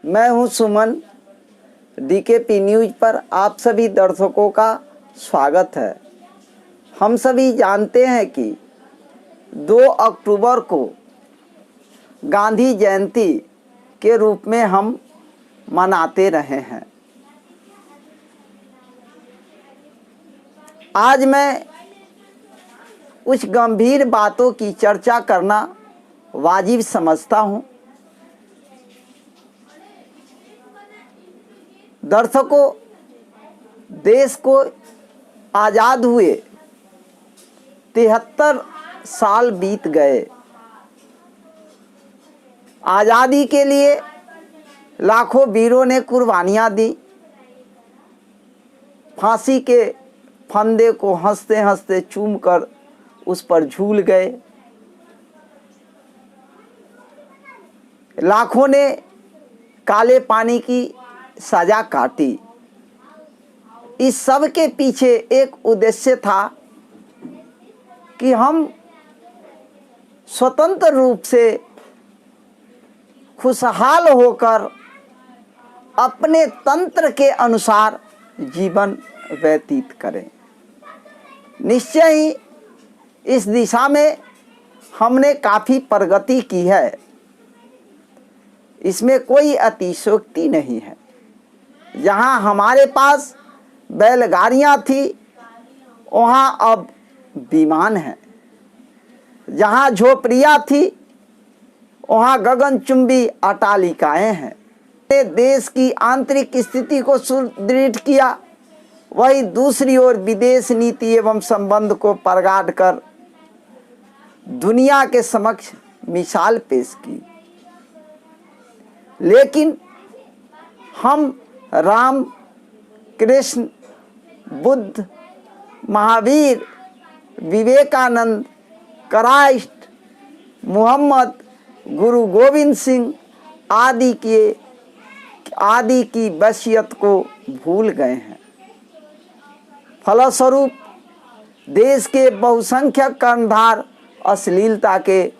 मैं हूं सुमन। DKP news पर आप सभी दर्शकों का स्वागत है। हम सभी जानते हैं कि 2 अक्टूबर को गांधी जयंती के रूप में हम मनाते रहे हैं। आज मैं कुछ गंभीर बातों की चर्चा करना वाजिब समझता हूं। दर्शकों, देश को आज़ाद हुए 73 साल बीत गए। आज़ादी के लिए लाखों वीरों ने कुर्बानियां दी। फांसी के फंदे को हंसते हंसते चूमकर उस पर झूल गए। लाखों ने काले पानी की सजा काटी। इस सब के पीछे एक उद्देश्य था कि हम स्वतंत्र रूप से खुशहाल होकर अपने तंत्र के अनुसार जीवन व्यतीत करें। निश्चय ही इस दिशा में हमने काफ़ी प्रगति की है, इसमें कोई अतिशयोक्ति नहीं है। जहाँ हमारे पास बैलगाड़ियाँ थी, वहाँ अब विमान है। जहाँ झोपड़ियाँ थी, वहाँ गगनचुंबी अट्टालिकाएं हैं। देश की आंतरिक स्थिति को सुदृढ़ किया, वही दूसरी ओर विदेश नीति एवं संबंध को प्रगाढ़ कर दुनिया के समक्ष मिसाल पेश की। लेकिन हम राम, कृष्ण, बुद्ध, महावीर, विवेकानंद, क्राइस्ट, मोहम्मद, गुरु गोविंद सिंह आदि की वसीयत को भूल गए हैं। फलस्वरूप देश के बहुसंख्यक कर्णधार अश्लीलता के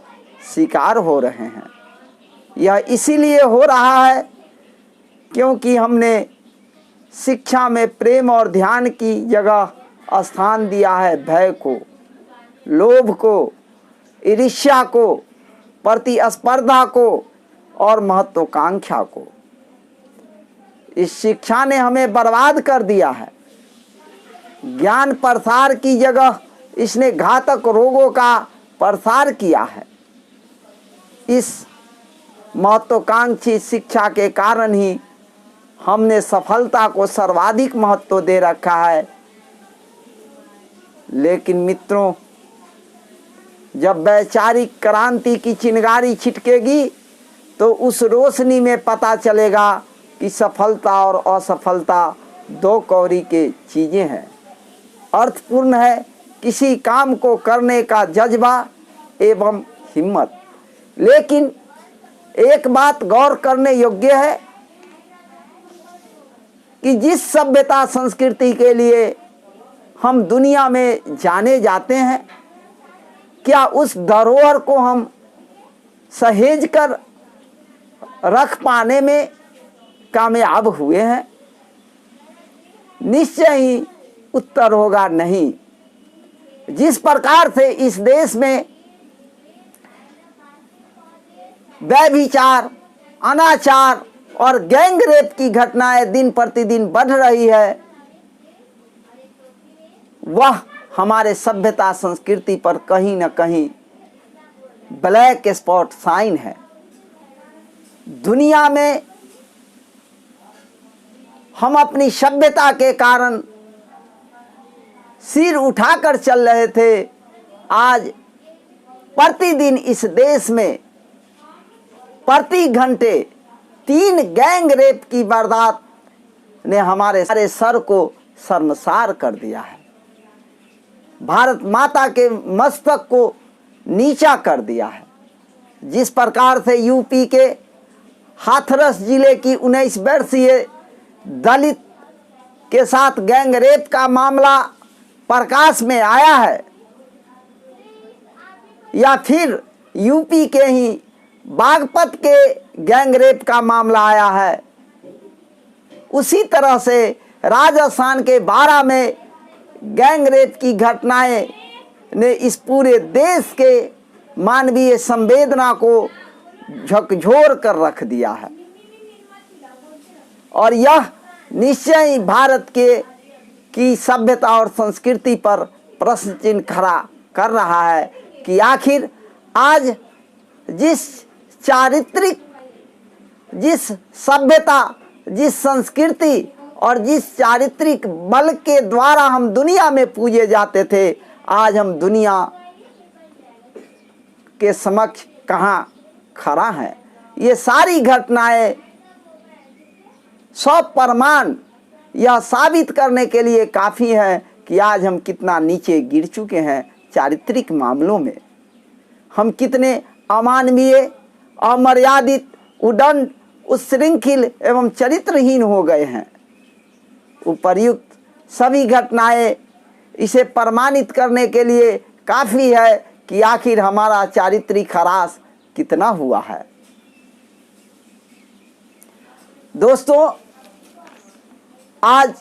शिकार हो रहे हैं। यह इसीलिए हो रहा है क्योंकि हमने शिक्षा में प्रेम और ध्यान की जगह स्थान दिया है भय को, लोभ को, ईर्ष्या को, प्रतिस्पर्धा को और महत्वाकांक्षा को। इस शिक्षा ने हमें बर्बाद कर दिया है। ज्ञान प्रसार की जगह इसने घातक रोगों का प्रसार किया है। इस महत्वाकांक्षी शिक्षा के कारण ही हमने सफलता को सर्वाधिक महत्व दे रखा है। लेकिन मित्रों, जब वैचारिक क्रांति की चिंगारी छिटकेगी तो उस रोशनी में पता चलेगा कि सफलता और असफलता 2 कौड़ी के चीज़ें हैं। अर्थपूर्ण है किसी काम को करने का जज्बा एवं हिम्मत। लेकिन एक बात गौर करने योग्य है कि जिस सभ्यता संस्कृति के लिए हम दुनिया में जाने जाते हैं, क्या उस धरोहर को हम सहेज कर रख पाने में कामयाब हुए हैं? निश्चय ही उत्तर होगा नहीं। जिस प्रकार से इस देश में व्यभिचार, अनाचार और गैंग रेप की घटनाएं दिन प्रतिदिन बढ़ रही है, वह हमारे सभ्यता संस्कृति पर कहीं न कहीं ब्लैक स्पॉट साइन है। दुनिया में हम अपनी सभ्यता के कारण सिर उठाकर चल रहे थे। आज प्रतिदिन इस देश में प्रति घंटे 3 गैंग रेप की वारदात ने हमारे सारे सर को शर्मसार कर दिया है। भारत माता के मस्तक को नीचा कर दिया है। जिस प्रकार से यूपी के हाथरस जिले की 19 वर्षीय दलित के साथ गैंग रेप का मामला प्रकाश में आया है, या फिर यूपी के ही बागपत के गैंगरेप का मामला आया है, उसी तरह से राजस्थान के बारा में गैंगरेप की घटनाएं ने इस पूरे देश के मानवीय संवेदना को झकझोर कर रख दिया है। और यह निश्चय ही भारत की सभ्यता और संस्कृति पर प्रश्न चिन्ह खड़ा कर रहा है कि आखिर आज जिस सभ्यता, जिस संस्कृति और जिस चारित्रिक बल के द्वारा हम दुनिया में पूजे जाते थे, आज हम दुनिया के समक्ष कहाँ खड़ा हैं। ये सारी घटनाएं सौ प्रमाण यह साबित करने के लिए काफ़ी है कि आज हम कितना नीचे गिर चुके हैं चारित्रिक मामलों में। हम कितने अमानवीय, अमर्यादित, उदंड, उच्छृंखल एवं चरित्रहीन हो गए हैं। उपर्युक्त सभी घटनाएं इसे प्रमाणित करने के लिए काफ़ी है कि आखिर हमारा चारित्रिक ह्रास कितना हुआ है। दोस्तों, आज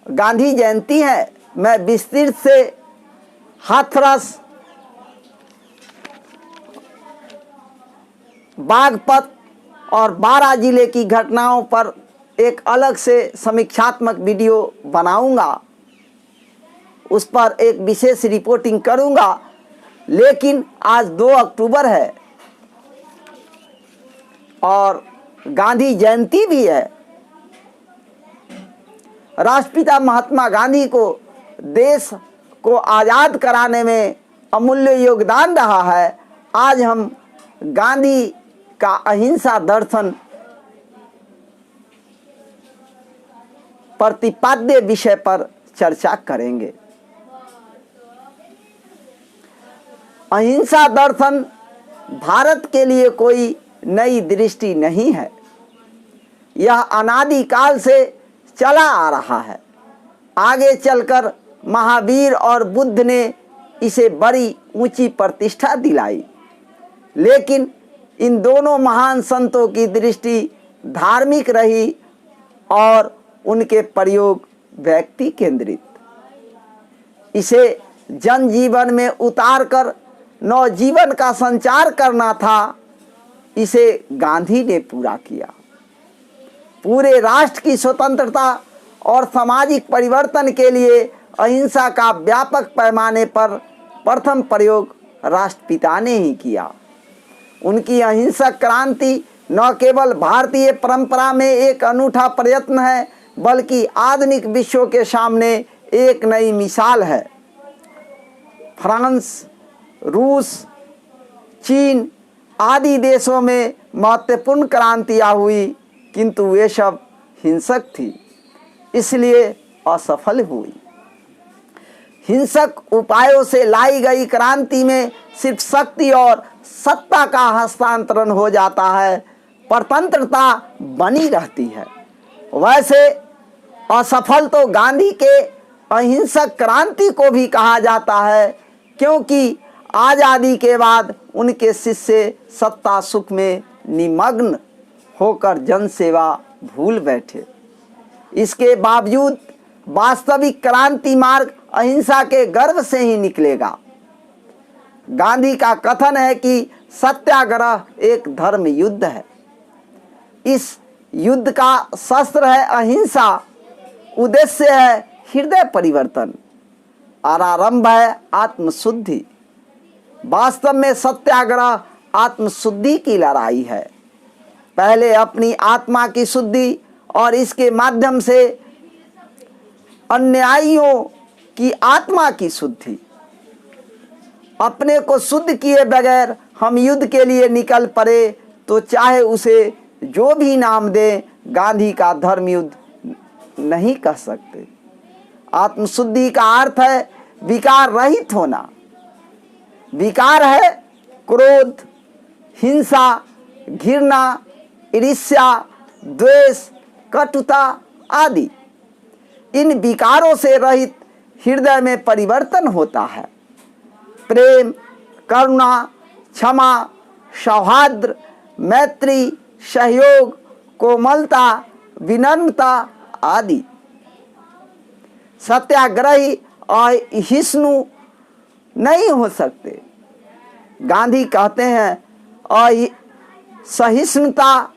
गांधी जयंती है। मैं विस्तृत से हाथरस, बागपत और बारा जिले की घटनाओं पर एक अलग से समीक्षात्मक वीडियो बनाऊंगा, उस पर एक विशेष रिपोर्टिंग करूंगा। लेकिन आज 2 अक्टूबर है और गांधी जयंती भी है। राष्ट्रपिता महात्मा गांधी को देश को आज़ाद कराने में अमूल्य योगदान रहा है। आज हम गांधी का अहिंसा दर्शन प्रतिपाद्य विषय पर चर्चा करेंगे। अहिंसा दर्शन भारत के लिए कोई नई दृष्टि नहीं है। यह अनादिकाल से चला आ रहा है। आगे चलकर महावीर और बुद्ध ने इसे बड़ी ऊंची प्रतिष्ठा दिलाई, लेकिन इन दोनों महान संतों की दृष्टि धार्मिक रही और उनके प्रयोग व्यक्ति केंद्रित। इसे जनजीवन में उतारकर नवजीवन का संचार करना था। इसे गांधी ने पूरा किया। पूरे राष्ट्र की स्वतंत्रता और सामाजिक परिवर्तन के लिए अहिंसा का व्यापक पैमाने पर प्रथम प्रयोग राष्ट्रपिता ने ही किया। उनकी अहिंसक क्रांति न केवल भारतीय परंपरा में एक अनूठा प्रयत्न है, बल्कि आधुनिक विश्व के सामने एक नई मिसाल है। फ्रांस, रूस, चीन आदि देशों में महत्वपूर्ण क्रांतियाँ हुई, किंतु वे सब हिंसक थी, इसलिए असफल हुई। हिंसक उपायों से लाई गई क्रांति में सिर्फ शक्ति और सत्ता का हस्तांतरण हो जाता है, परतंत्रता बनी रहती है। वैसे असफल तो गांधी के अहिंसक क्रांति को भी कहा जाता है, क्योंकि आज़ादी के बाद उनके शिष्य सत्ता सुख में निमग्न होकर जनसेवा भूल बैठे। इसके बावजूद वास्तविक क्रांति मार्ग अहिंसा के गर्भ से ही निकलेगा। गांधी का कथन है कि सत्याग्रह एक धर्म युद्ध है। इस युद्ध का शस्त्र है अहिंसा, उद्देश्य है हृदय परिवर्तन और आरंभ है आत्मशुद्धि। वास्तव में सत्याग्रह आत्मशुद्धि की लड़ाई है। पहले अपनी आत्मा की शुद्धि और इसके माध्यम से अन्यायियों की आत्मा की शुद्धि। अपने को शुद्ध किए बगैर हम युद्ध के लिए निकल पड़े तो चाहे उसे जो भी नाम दें, गांधी का धर्म युद्ध नहीं कह सकते। आत्मशुद्धि का अर्थ है विकार रहित होना। विकार है क्रोध, हिंसा, घृणा, ईर्ष्या, द्वेष, कटुता आदि। इन विकारों से रहित हृदय में परिवर्तन होता है। प्रेम, करुणा, क्षमा, सौहार्द, मैत्री, सहयोग, कोमलता, विनम्रता आदि। सत्याग्रही अहिष्णु नहीं हो सकते। गांधी कहते हैं असहिष्णुता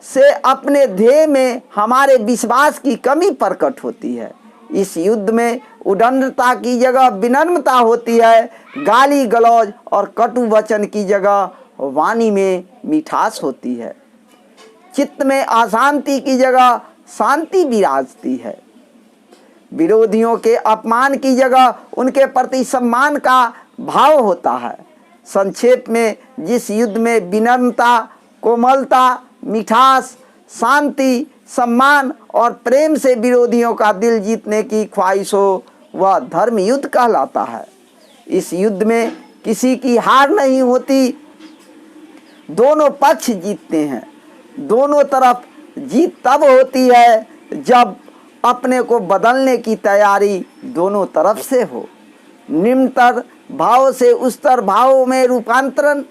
से अपने ध्येय में हमारे विश्वास की कमी प्रकट होती है। इस युद्ध में उदंडता की जगह विनम्रता होती है, गाली गलौज और कटु वचन की जगह वाणी में मिठास होती है, चित्त में अशांति की जगह शांति विराजती है, विरोधियों के अपमान की जगह उनके प्रति सम्मान का भाव होता है। संक्षेप में, जिस युद्ध में विनम्रता, कोमलता, मिठास, शांति, सम्मान और प्रेम से विरोधियों का दिल जीतने की ख्वाहिश हो, वह धर्म युद्ध कहलाता है। इस युद्ध में किसी की हार नहीं होती, दोनों पक्ष जीतते हैं। दोनों तरफ जीत तब होती है जब अपने को बदलने की तैयारी दोनों तरफ से हो। निम्नतर भाव से उच्चतर भाव में रूपांतरण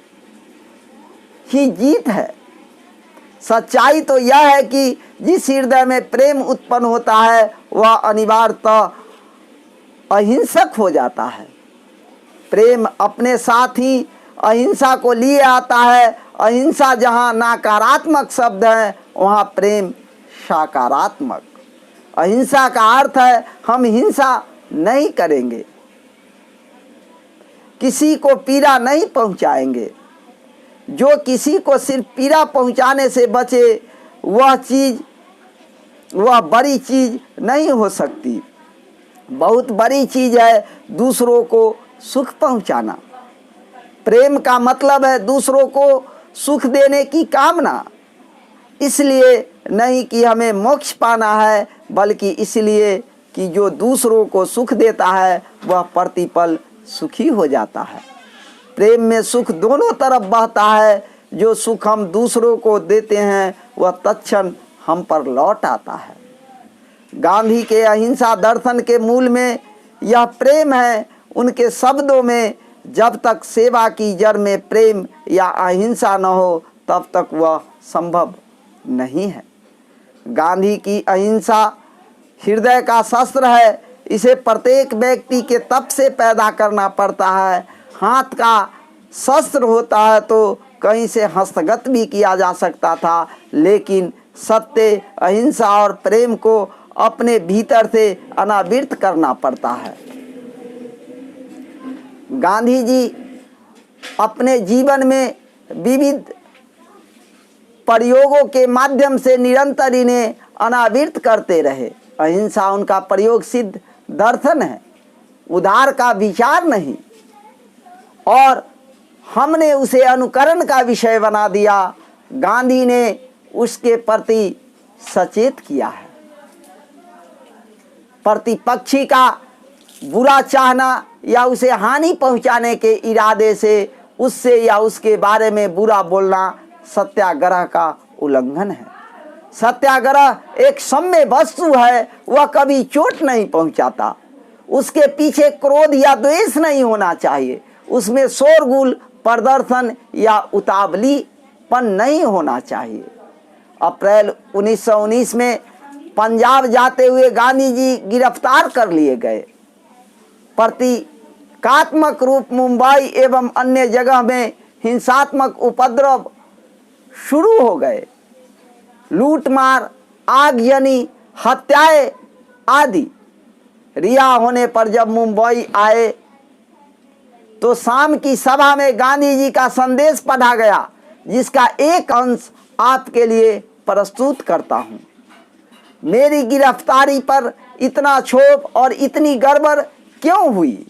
ही जीत है। सच्चाई तो यह है कि जिस हृदय में प्रेम उत्पन्न होता है वह अनिवार्यतः अहिंसक हो जाता है। प्रेम अपने साथ ही अहिंसा को लिए आता है। अहिंसा जहाँ नकारात्मक शब्द है वहाँ प्रेम सकारात्मक। अहिंसा का अर्थ है हम हिंसा नहीं करेंगे, किसी को पीड़ा नहीं पहुंचाएंगे। जो किसी को सिर्फ पीड़ा पहुंचाने से बचे वह बड़ी चीज़ नहीं हो सकती। बहुत बड़ी चीज़ है दूसरों को सुख पहुंचाना। प्रेम का मतलब है दूसरों को सुख देने की कामना, इसलिए नहीं कि हमें मोक्ष पाना है, बल्कि इसलिए कि जो दूसरों को सुख देता है वह प्रतिपल सुखी हो जाता है। प्रेम में सुख दोनों तरफ बहता है। जो सुख हम दूसरों को देते हैं वह तत्क्षण हम पर लौट आता है। गांधी के अहिंसा दर्शन के मूल में यह प्रेम है। उनके शब्दों में जब तक सेवा की जड़ में प्रेम या अहिंसा न हो तब तक वह संभव नहीं है। गांधी की अहिंसा हृदय का शस्त्र है। इसे प्रत्येक व्यक्ति के तप से पैदा करना पड़ता है। हाथ का शस्त्र होता है तो कहीं से हस्तगत भी किया जा सकता था, लेकिन सत्य, अहिंसा और प्रेम को अपने भीतर से अनावृत करना पड़ता है। गांधी जी अपने जीवन में विविध प्रयोगों के माध्यम से निरंतर इन्हें अनावृत करते रहे। अहिंसा उनका प्रयोग सिद्ध दर्शन है, उधार का विचार नहीं, और हमने उसे अनुकरण का विषय बना दिया। गांधी ने उसके प्रति सचेत किया है। प्रतिपक्षी का बुरा चाहना या उसे हानि पहुंचाने के इरादे से उससे या उसके बारे में बुरा बोलना सत्याग्रह का उल्लंघन है। सत्याग्रह एक सौम्य वस्तु है, वह कभी चोट नहीं पहुंचाता। उसके पीछे क्रोध या द्वेष नहीं होना चाहिए। उसमें शोरगुल, प्रदर्शन या उतावलीपन नहीं होना चाहिए। अप्रैल 1919 में पंजाब जाते हुए गांधी जी गिरफ्तार कर लिए गए। प्रतीकात्मक रूप मुंबई एवं अन्य जगह में हिंसात्मक उपद्रव शुरू हो गए। लूटमार, आगजनी, हत्याएं आदि। रिहा होने पर जब मुंबई आए तो शाम की सभा में गांधी जी का संदेश पढ़ा गया, जिसका एक अंश आपके लिए प्रस्तुत करता हूं। मेरी गिरफ्तारी पर इतना क्षोभ और इतनी गड़बड़ क्यों हुई,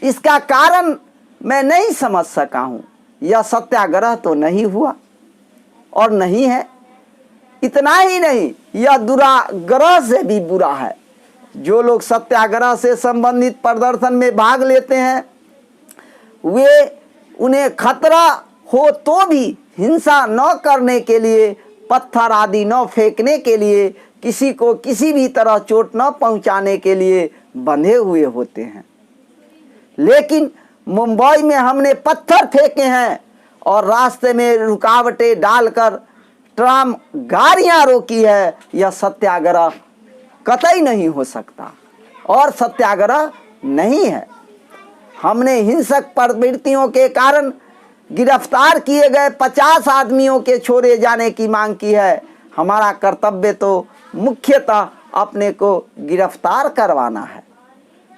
इसका कारण मैं नहीं समझ सका हूं। यह सत्याग्रह तो नहीं हुआ और नहीं है। इतना ही नहीं, यह दुराग्रह से भी बुरा है। जो लोग सत्याग्रह से संबंधित प्रदर्शन में भाग लेते हैं उन्हें खतरा हो तो भी हिंसा न करने के लिए, पत्थर आदि न फेंकने के लिए, किसी को किसी भी तरह चोट न पहुंचाने के लिए बंधे हुए होते हैं। लेकिन मुंबई में हमने पत्थर फेंके हैं और रास्ते में रुकावटें डालकर ट्राम गाड़ियां रोकी है, यह सत्याग्रह कतई नहीं हो सकता और सत्याग्रह नहीं है। हमने हिंसक प्रवृत्तियों के कारण गिरफ्तार किए गए 50 आदमियों के छोड़े जाने की मांग की है। हमारा कर्तव्य तो मुख्यतः अपने को गिरफ्तार करवाना है।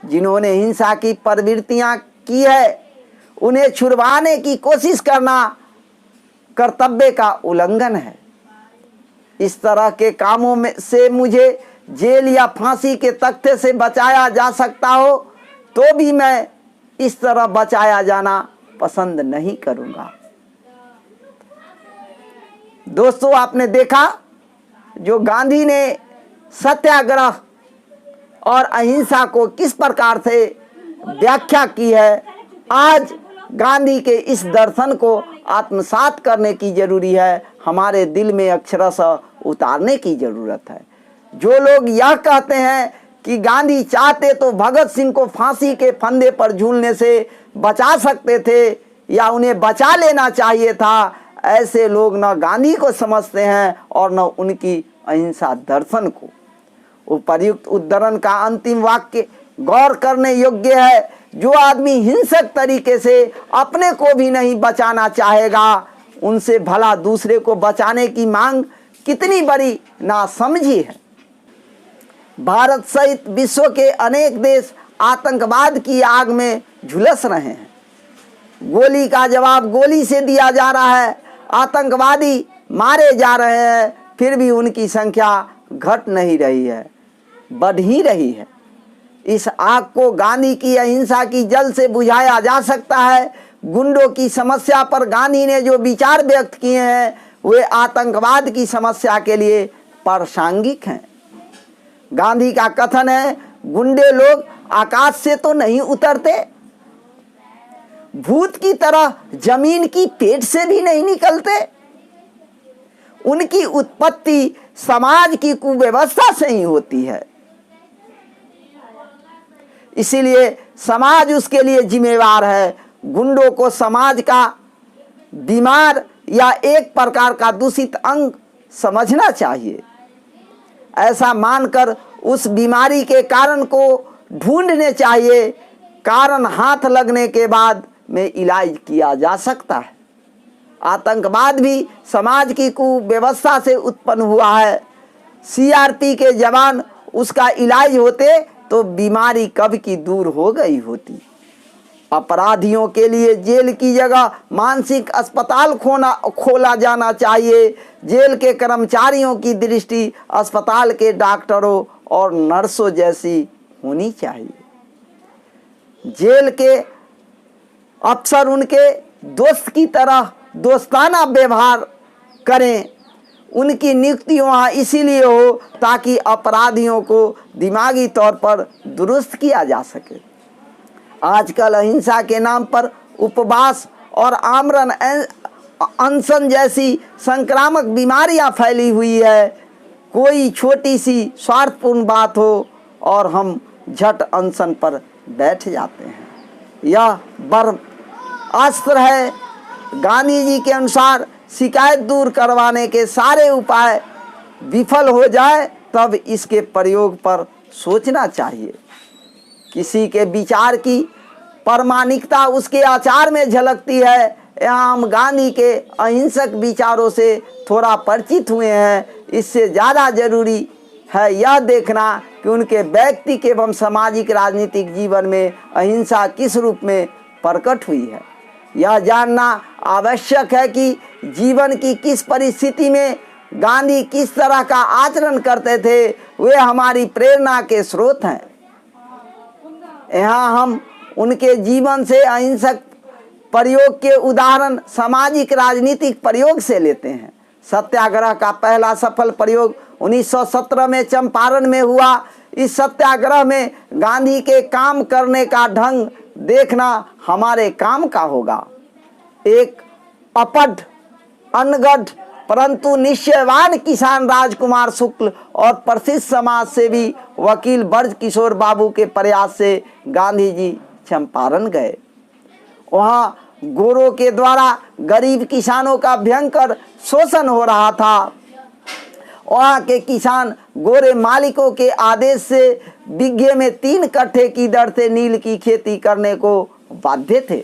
जिन्होंने हिंसा की प्रवृत्तियां की है उन्हें छुड़वाने की कोशिश करना कर्तव्य का उल्लंघन है। इस तरह के कामों में से मुझे जेल या फांसी के तख्ते से बचाया जा सकता हो तो भी मैं इस तरह बचाया जाना पसंद नहीं करूंगा। दोस्तों, आपने देखा जो गांधी ने सत्याग्रह और अहिंसा को किस प्रकार से व्याख्या की है। आज गांधी के इस दर्शन को आत्मसात करने की जरूरी है, हमारे दिल में अक्षरशः उतारने की जरूरत है। जो लोग यह कहते हैं कि गांधी चाहते तो भगत सिंह को फांसी के फंदे पर झूलने से बचा सकते थे या उन्हें बचा लेना चाहिए था, ऐसे लोग न गांधी को समझते हैं और न उनकी अहिंसा दर्शन को। उपर्युक्त उद्धरण का अंतिम वाक्य गौर करने योग्य है। जो आदमी हिंसक तरीके से अपने को भी नहीं बचाना चाहेगा, उनसे भला दूसरे को बचाने की मांग कितनी बड़ी नासमझी है। भारत सहित विश्व के अनेक देश आतंकवाद की आग में झुलस रहे हैं। गोली का जवाब गोली से दिया जा रहा है, आतंकवादी मारे जा रहे हैं, फिर भी उनकी संख्या घट नहीं रही है, बढ़ ही रही है। इस आग को गांधी की अहिंसा की जल से बुझाया जा सकता है। गुंडों की समस्या पर गांधी ने जो विचार व्यक्त किए हैं वे आतंकवाद की समस्या के लिए प्रासंगिक हैं। गांधी का कथन है, गुंडे लोग आकाश से तो नहीं उतरते, भूत की तरह जमीन की पेट से भी नहीं निकलते, उनकी उत्पत्ति समाज की कुव्यवस्था से ही होती है। इसीलिए समाज उसके लिए जिम्मेवार है। गुंडों को समाज का बीमार या एक प्रकार का दूषित अंग समझना चाहिए। ऐसा मानकर उस बीमारी के कारण को ढूंढने चाहिए। कारण हाथ लगने के बाद में इलाज किया जा सकता है। आतंकवाद भी समाज की कुव्यवस्था से उत्पन्न हुआ है। सीआरपी के जवान उसका इलाज होते तो बीमारी कब की दूर हो गई होती। अपराधियों के लिए जेल की जगह मानसिक अस्पताल खोला जाना चाहिए। जेल के कर्मचारियों की दृष्टि अस्पताल के डॉक्टरों और नर्सों जैसी होनी चाहिए। जेल के अफसर उनके दोस्त की तरह दोस्ताना व्यवहार करें। उनकी नियुक्ति वहाँ इसीलिए हो ताकि अपराधियों को दिमागी तौर पर दुरुस्त किया जा सके। आजकल अहिंसा के नाम पर उपवास और आमरण अनशन जैसी संक्रामक बीमारियां फैली हुई है। कोई छोटी सी स्वार्थपूर्ण बात हो और हम झट अनशन पर बैठ जाते हैं। यह ब्रह्मास्त्र है। गांधी जी के अनुसार शिकायत दूर करवाने के सारे उपाय विफल हो जाए तब इसके प्रयोग पर सोचना चाहिए। किसी के विचार की प्रामाणिकता उसके आचार में झलकती है। यहाँ हम गांधी के अहिंसक विचारों से थोड़ा परिचित हुए हैं। इससे ज़्यादा जरूरी है यह देखना कि उनके व्यक्तिगत एवं सामाजिक राजनीतिक जीवन में अहिंसा किस रूप में प्रकट हुई है। यह जानना आवश्यक है कि जीवन की किस परिस्थिति में गांधी किस तरह का आचरण करते थे। वे हमारी प्रेरणा के स्रोत हैं। यहाँ हम उनके जीवन से अहिंसक प्रयोग के उदाहरण सामाजिक राजनीतिक प्रयोग से लेते हैं। सत्याग्रह का पहला सफल प्रयोग 1917 में चंपारण में हुआ। इस सत्याग्रह में गांधी के काम करने का ढंग देखना हमारे काम का होगा। एक अपढ़ अनगढ़ परंतु निश्चयवान किसान राजकुमार शुक्ल और प्रसिद्ध समाज सेवी वकील ब्रज किशोर बाबू के प्रयास से गांधी जी चंपारण गए। वहाँ गोरों के द्वारा गरीब किसानों का भयंकर शोषण हो रहा था। वहाँ के किसान गोरे मालिकों के आदेश से बीघे में 3 कट्ठे की दर से नील की खेती करने को बाध्य थे।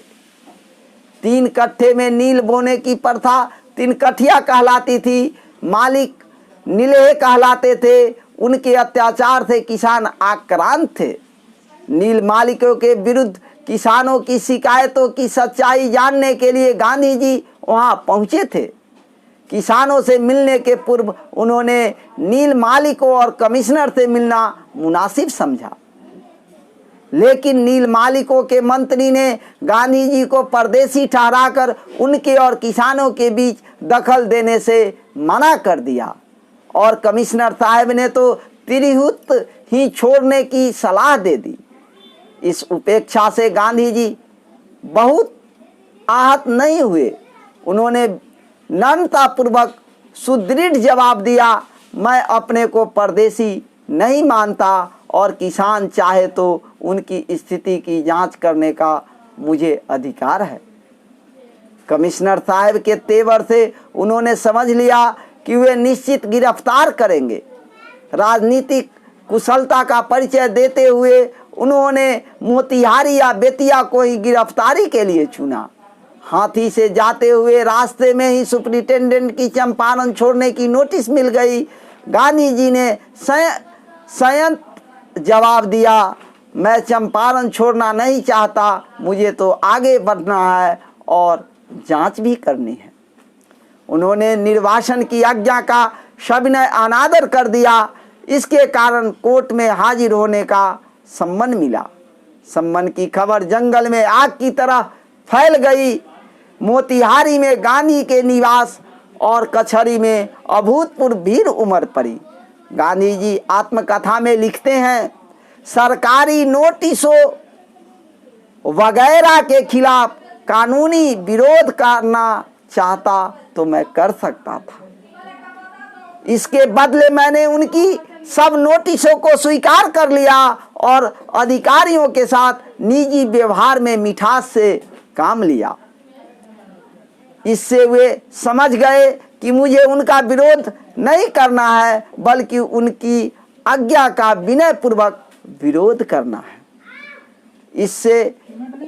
3 कट्ठे में नील बोने की प्रथा 3 कट्ठिया कहलाती थी। मालिक नीलेह कहलाते थे। उनके अत्याचार से किसान आक्रांत थे। नील मालिकों के विरुद्ध किसानों की शिकायतों की सच्चाई जानने के लिए गांधी जी वहां पहुंचे थे। किसानों से मिलने के पूर्व उन्होंने नील मालिकों और कमिश्नर से मिलना मुनासिब समझा, लेकिन नील मालिकों के मंत्री ने गांधी जी को परदेसी ठहराकर उनके और किसानों के बीच दखल देने से मना कर दिया और कमिश्नर साहब ने तो तिरहुत ही छोड़ने की सलाह दे दी। इस उपेक्षा से गांधी जी बहुत आहत नहीं हुए। उन्होंने नम्रतापूर्वक सुदृढ़ जवाब दिया, मैं अपने को परदेसी नहीं मानता और किसान चाहे तो उनकी स्थिति की जांच करने का मुझे अधिकार है। कमिश्नर साहब के तेवर से उन्होंने समझ लिया कि वे निश्चित गिरफ्तार करेंगे। राजनीतिक कुशलता का परिचय देते हुए उन्होंने मोतिहारी या बेतिया को ही गिरफ्तारी के लिए चुना। हाथी से जाते हुए रास्ते में ही सुपरिटेंडेंट की चंपारण छोड़ने की नोटिस मिल गई। गांधी जी ने संयत जवाब दिया, मैं चंपारण छोड़ना नहीं चाहता, मुझे तो आगे बढ़ना है और जांच भी करनी है। उन्होंने निर्वासन की आज्ञा का सविनय अनादर कर दिया। इसके कारण कोर्ट में हाजिर होने का सम्मन मिला। सम्मन की खबर जंगल में आग की तरह फैल गई। मोतिहारी में गांधी के निवास और कचहरी में अभूतपूर्व भीड़ उमड़ पड़ी। गांधी जी आत्मकथा में लिखते हैं, सरकारी नोटिसों वगैरह के खिलाफ कानूनी विरोध करना चाहता तो मैं कर सकता था। इसके बदले मैंने उनकी सब नोटिसों को स्वीकार कर लिया और अधिकारियों के साथ निजी व्यवहार में मिठास से काम लिया। इससे वे समझ गए कि मुझे उनका विरोध नहीं करना है, बल्कि उनकी आज्ञा का विनयपूर्वक विरोध करना है। इससे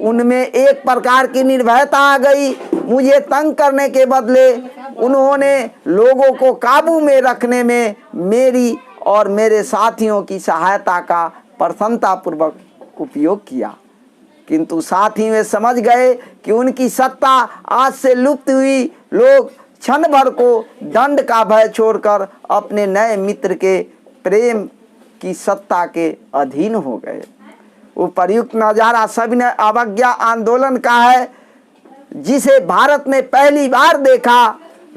उनमें एक प्रकार की निर्भयता आ गई। मुझे तंग करने के बदले उन्होंने लोगों को काबू में रखने में मेरी और मेरे साथियों की सहायता का प्रसन्नतापूर्वक उपयोग किया। किंतु साथ ही वे समझ गए कि उनकी सत्ता आज से लुप्त हुई। लोग क्षण भर को दंड का भय छोड़कर अपने नए मित्र के प्रेम की सत्ता के अधीन हो गए। उपर्युक्त नजारा सविनय अवज्ञा आंदोलन का है, जिसे भारत ने पहली बार देखा।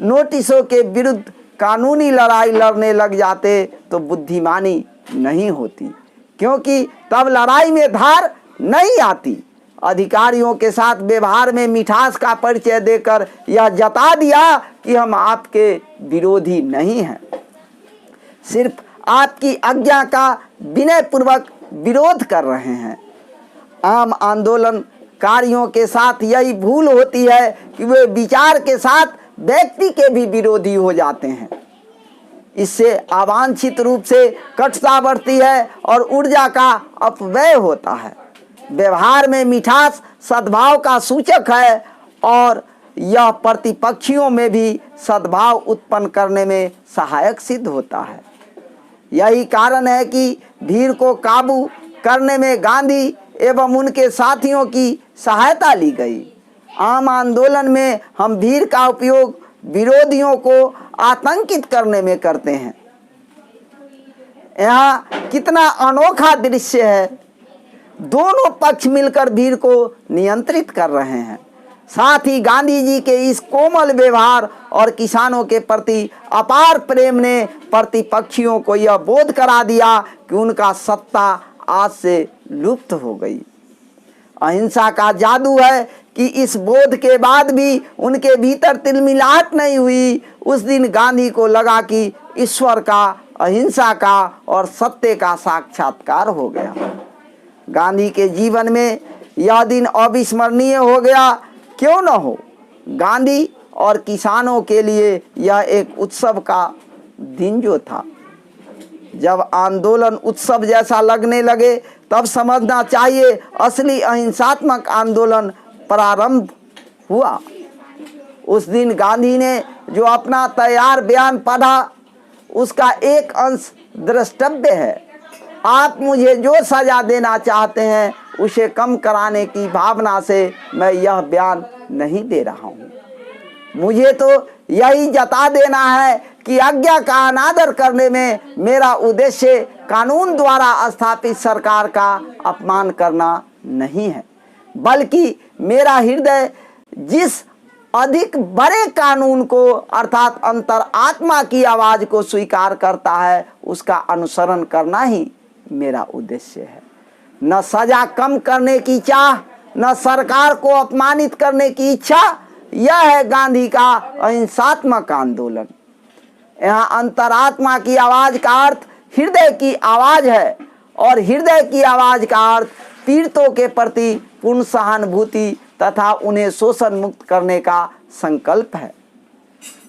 नोटिसों के विरुद्ध कानूनी लड़ाई लड़ने लग जाते तो बुद्धिमानी नहीं होती, क्योंकि तब लड़ाई में धार नहीं आती। अधिकारियों के साथ व्यवहार में मिठास का परिचय देकर यह जता दिया कि हम आपके विरोधी नहीं हैं, सिर्फ आपकी आज्ञा का विनयपूर्वक विरोध कर रहे हैं। आम आंदोलनकारियों के साथ यही भूल होती है कि वे विचार के साथ व्यक्ति के भी विरोधी हो जाते हैं। इससे अवांछित रूप से कटुता बढ़ती है और ऊर्जा का अपव्यय होता है। व्यवहार में मिठास सद्भाव का सूचक है और यह प्रतिपक्षियों में भी सद्भाव उत्पन्न करने में सहायक सिद्ध होता है। यही कारण है कि भीड़ को काबू करने में गांधी एवं उनके साथियों की सहायता ली गई। आम आंदोलन में हम भीड़ का उपयोग विरोधियों को आतंकित करने में करते हैं। यहाँ कितना अनोखा दृश्य है। दोनों पक्ष मिलकर भीड़ को नियंत्रित कर रहे हैं। साथ ही गांधी जी के इस कोमल व्यवहार और किसानों के प्रति अपार प्रेम ने प्रतिपक्षियों को यह बोध करा दिया कि उनका सत्ता आज से लुप्त हो गई। अहिंसा का जादू है कि इस बोध के बाद भी उनके भीतर तिलमिलाहट नहीं हुई। उस दिन गांधी को लगा कि ईश्वर का, अहिंसा का और सत्य का साक्षात्कार हो गया। गांधी के जीवन में यह दिन अविस्मरणीय हो गया, क्यों न हो, गांधी और किसानों के लिए यह एक उत्सव का दिन जो था। जब आंदोलन उत्सव जैसा लगने लगे तब समझना चाहिए असली अहिंसात्मक आंदोलन प्रारंभ हुआ। उस दिन गांधी ने जो अपना तैयार बयान पढ़ा उसका एक अंश द्रष्टव्य है। आप मुझे जो सजा देना चाहते हैं उसे कम कराने की भावना से मैं यह बयान नहीं दे रहा हूँ। मुझे तो यही जता देना है कि आज्ञा का अनादर करने में मेरा उद्देश्य कानून द्वारा स्थापित सरकार का अपमान करना नहीं है, बल्कि मेरा हृदय जिस अधिक बड़े कानून को अर्थात अंतरात्मा की आवाज को स्वीकार करता है उसका अनुसरण करना ही मेरा उद्देश्य है। न सजा कम करने की चाह, न सरकार को अपमानित करने की इच्छा। यह है गांधी का अहिंसात्मक आंदोलन। यहाँ अंतरात्मा की आवाज का अर्थ हृदय की आवाज है और हृदय की आवाज का अर्थ पीड़ितों के प्रति पूर्ण सहानुभूति तथा उन्हें शोषण मुक्त करने का संकल्प है।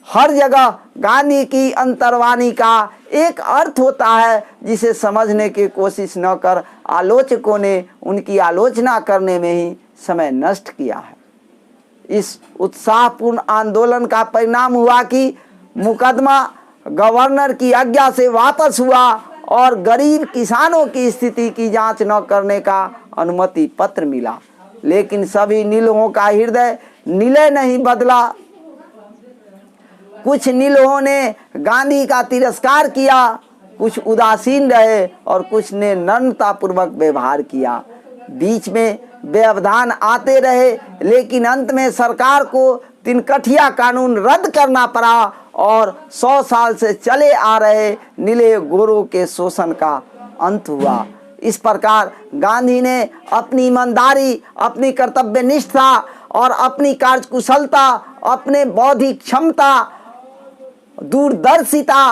हर जगह गांधी की अंतर्वाणी का एक अर्थ होता है जिसे समझने की कोशिश न कर आलोचकों ने उनकी आलोचना करने में ही समय नष्ट किया है। इस उत्साहपूर्ण आंदोलन का परिणाम हुआ कि मुकदमा गवर्नर की आज्ञा से वापस हुआ और गरीब किसानों की स्थिति की जांच न करने का अनुमति पत्र मिला। लेकिन सभी नीलों का हृदय निलय नहीं बदला। कुछ नीलों ने गांधी का तिरस्कार किया, कुछ उदासीन रहे और कुछ ने नम्रतापूर्वक व्यवहार किया। बीच में व्यवधान आते रहे, लेकिन अंत में सरकार को तिनकठिया कानून रद्द करना पड़ा और 100 साल से चले आ रहे नीले गोरों के शोषण का अंत हुआ। इस प्रकार गांधी ने अपनी ईमानदारी, अपनी कर्तव्यनिष्ठा और अपनी कार्यकुशलता, अपने बौद्धिक क्षमता, दूरदर्शिता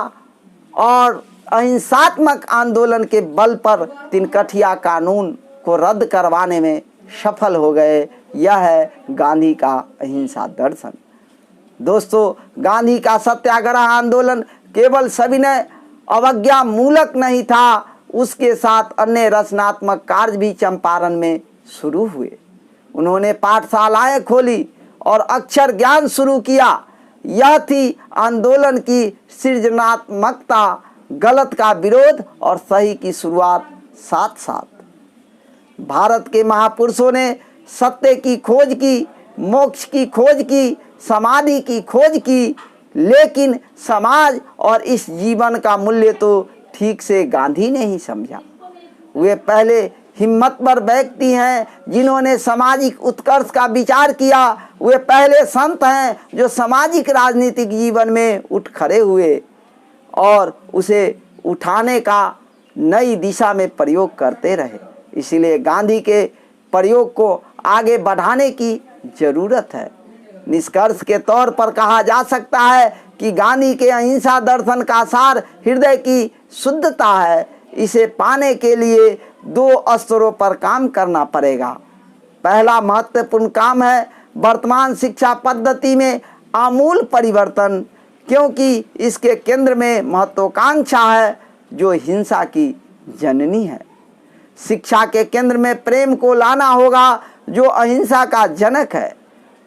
और अहिंसात्मक आंदोलन के बल पर तिनकठिया कानून को रद्द करवाने में सफल हो गए। यह है गांधी का अहिंसा दर्शन। दोस्तों, गांधी का सत्याग्रह आंदोलन केवल सविनय अवज्ञा मूलक नहीं था, उसके साथ अन्य रचनात्मक कार्य भी चंपारण में शुरू हुए। उन्होंने पाठशालाएं खोली और अक्षर ज्ञान शुरू किया। यह थी आंदोलन की सृजनात्मकता, गलत का विरोध और सही की शुरुआत साथ साथ। भारत के महापुरुषों ने सत्य की खोज की, मोक्ष की खोज की, समाधि की खोज की, लेकिन समाज और इस जीवन का मूल्य तो ठीक से गांधी ने ही समझा। वे पहले हिम्मतवर व्यक्ति हैं जिन्होंने सामाजिक उत्कर्ष का विचार किया। वे पहले संत हैं जो सामाजिक राजनीतिक जीवन में उठ खड़े हुए और उसे उठाने का नई दिशा में प्रयोग करते रहे। इसीलिए गांधी के प्रयोग को आगे बढ़ाने की जरूरत है। निष्कर्ष के तौर पर कहा जा सकता है कि गांधी के अहिंसा दर्शन का सार हृदय की शुद्धता है। इसे पाने के लिए 2 स्तरों पर काम करना पड़ेगा। पहला महत्वपूर्ण काम है वर्तमान शिक्षा पद्धति में आमूल परिवर्तन, क्योंकि इसके केंद्र में महत्वाकांक्षा है जो हिंसा की जननी है। शिक्षा के केंद्र में प्रेम को लाना होगा जो अहिंसा का जनक है।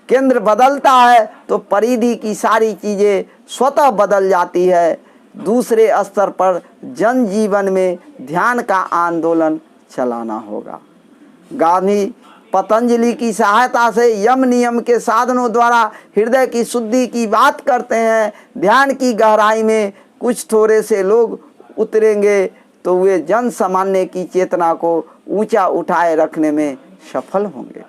केंद्र बदलता है तो परिधि की सारी चीज़ें स्वतः बदल जाती है। दूसरे स्तर पर जनजीवन में ध्यान का आंदोलन चलाना होगा। गांधी पतंजलि की सहायता से यम नियम के साधनों द्वारा हृदय की शुद्धि की बात करते हैं। ध्यान की गहराई में कुछ थोड़े से लोग उतरेंगे तो वे जन सामान्य की चेतना को ऊंचा उठाए रखने में सफल होंगे।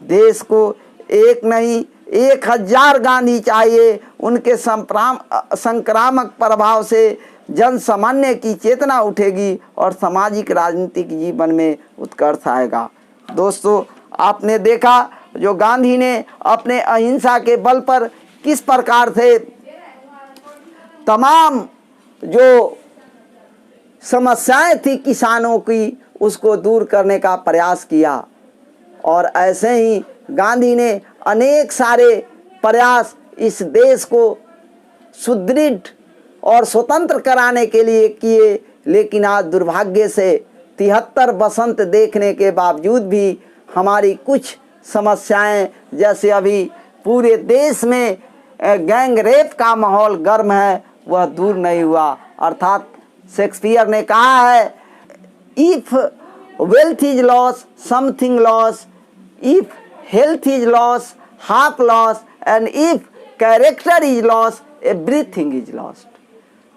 देश को एक नहीं 1000 गांधी चाहिए। उनके संक्रामक प्रभाव से जन सामान्य की चेतना उठेगी और सामाजिक राजनीतिक जीवन में उत्कर्ष आएगा। दोस्तों, आपने देखा जो गांधी ने अपने अहिंसा के बल पर किस प्रकार से तमाम जो समस्याएं थी किसानों की उसको दूर करने का प्रयास किया। और ऐसे ही गांधी ने अनेक सारे प्रयास इस देश को सुदृढ़ और स्वतंत्र कराने के लिए किए, लेकिन आज दुर्भाग्य से 73 बसंत देखने के बावजूद भी हमारी कुछ समस्याएं, जैसे अभी पूरे देश में गैंग रेप का माहौल गर्म है, वह दूर नहीं हुआ। अर्थात शेक्सपियर ने कहा है, if wealth is loss something loss, if health is loss half loss, and if character is loss everything is lost.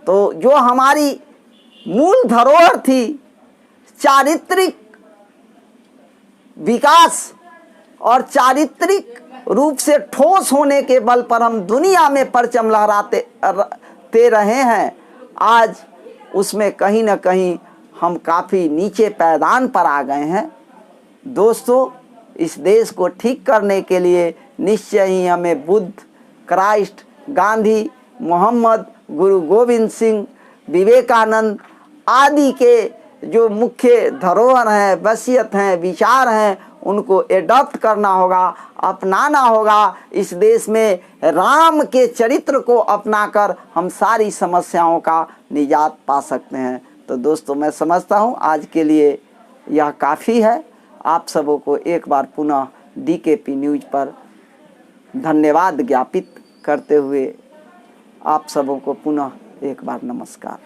तो जो हमारी मूल धरोहर थी, चारित्रिक विकास और चारित्रिक रूप से ठोस होने के बल पर हम दुनिया में परचम लहराते रहे हैं, आज उसमें कहीं न कहीं हम काफ़ी नीचे पैदान पर आ गए हैं। दोस्तों, इस देश को ठीक करने के लिए निश्चय ही हमें बुद्ध, क्राइस्ट, गांधी, मोहम्मद, गुरु गोविंद सिंह, विवेकानंद आदि के जो मुख्य धरोहर हैं, वसीयत हैं, विचार हैं, उनको एडॉप्ट करना होगा, अपनाना होगा। इस देश में राम के चरित्र को अपनाकर हम सारी समस्याओं का निजात पा सकते हैं। तो दोस्तों, मैं समझता हूँ आज के लिए यह काफ़ी है। आप सबों को एक बार पुनः DKP न्यूज़ पर धन्यवाद ज्ञापित करते हुए आप सबों को पुनः एक बार नमस्कार।